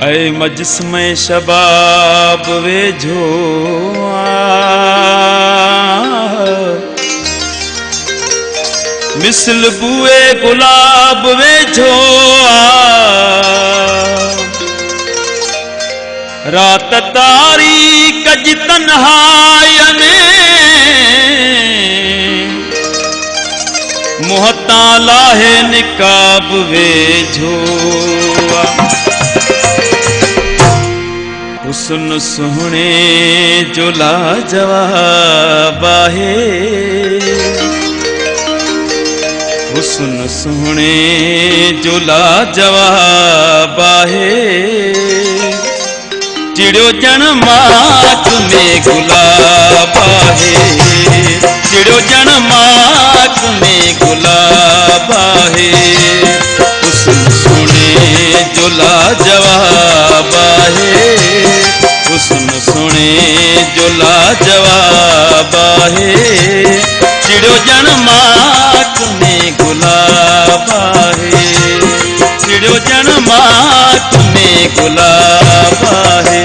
ऐ मजस्मय शबाब वेझो मिसल बुए गुलाब वेझो रात तारी कज तन्हायने मोहता लाहे निकाब वेझो हुस्न सोहणे जो लाजवाब आहे हुस्न सोहणे जो लाजवाब आहे चिड़ियो जण माक में गुलाब आहे चिड़ियो जण माक में गुलाब आहे हुस्न सोहणे जो लाजवाब आहे हुस्न सोहणे जो लाजवाब आहे चिड़ियो जण माक में गुलाब आहे चिड़ियो जण माक में गुलाब आहे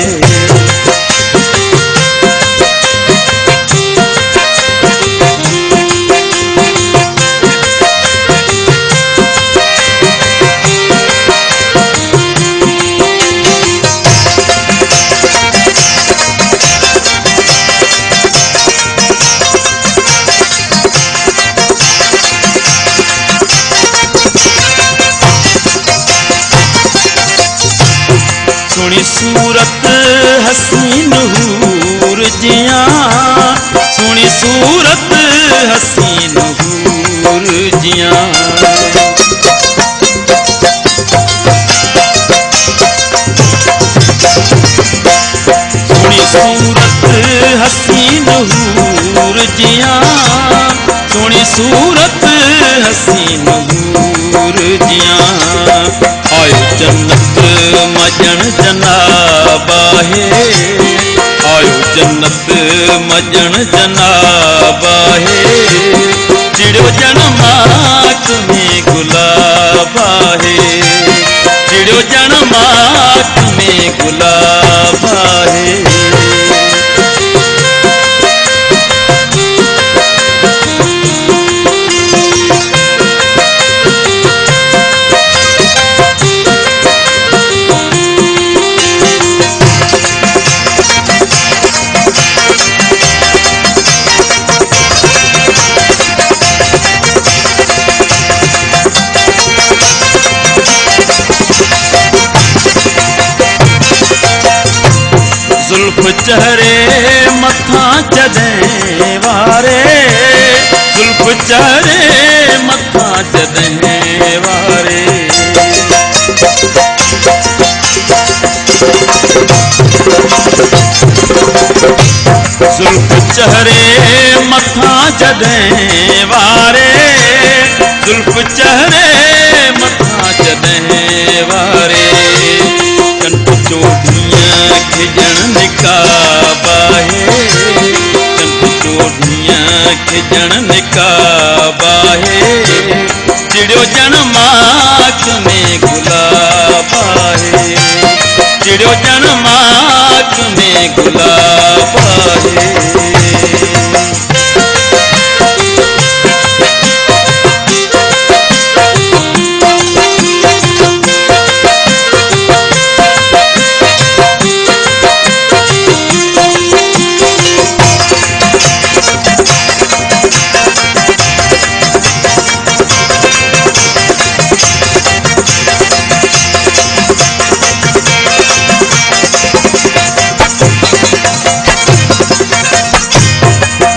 सोनी सूरत हसीन हूर जिया सोनी सूरत हसीन हूर जिया सोनी सूरत हसीन हूर जिया सोनी सूरत हसीन हूर जिया आयो जन्नत मजन जनाब आहे आयो जन्नत मजन जनाब आहे चिड़ियो जण माक में गुलाब आहे चिड़ियो जण माक में गुलाब आहे जुल्फ चहरे मथा जदें वारे जुल्फ चहरे मथा जदें वारे जुल्फ चहरे मथा जदें वारे जुल्फ चहरे मथा जदें वारे कंठ चोटियां खिजण निकाब आहे कंठ चोटियां खिजण निकाब आहे चिड़ियो जण माक में गुलाब आहे चिड़ियो जण माक में गुलाब आहे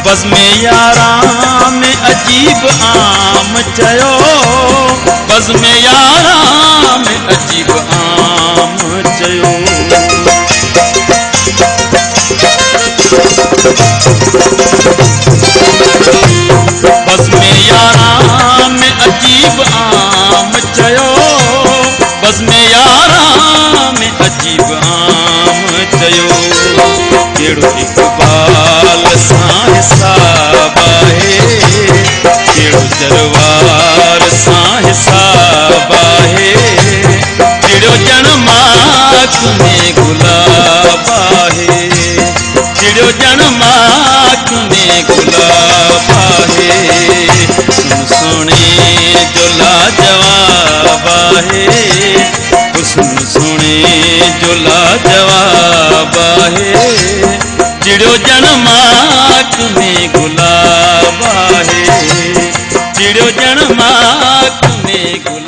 बज़ में यारां में अजीब आम चयो बज़ में यारां में अजीब आम चयो बज़ में यारां में अजीब आम चयो बज़ में यारां में अजीब आम चयो केड़ो इक़बाल सां हिसाब आहे केड़ो जरवार सां हिसाब आहे चिड़ियो जण माक चिड़ियो जण माख में गुलाब आहे हुस्न सोने जो लाजवाब आहे हुस्न सोने जो लाजवाब आहे चिड़ियो जण माख में गुलाब आहे चिड़ियो जण माख में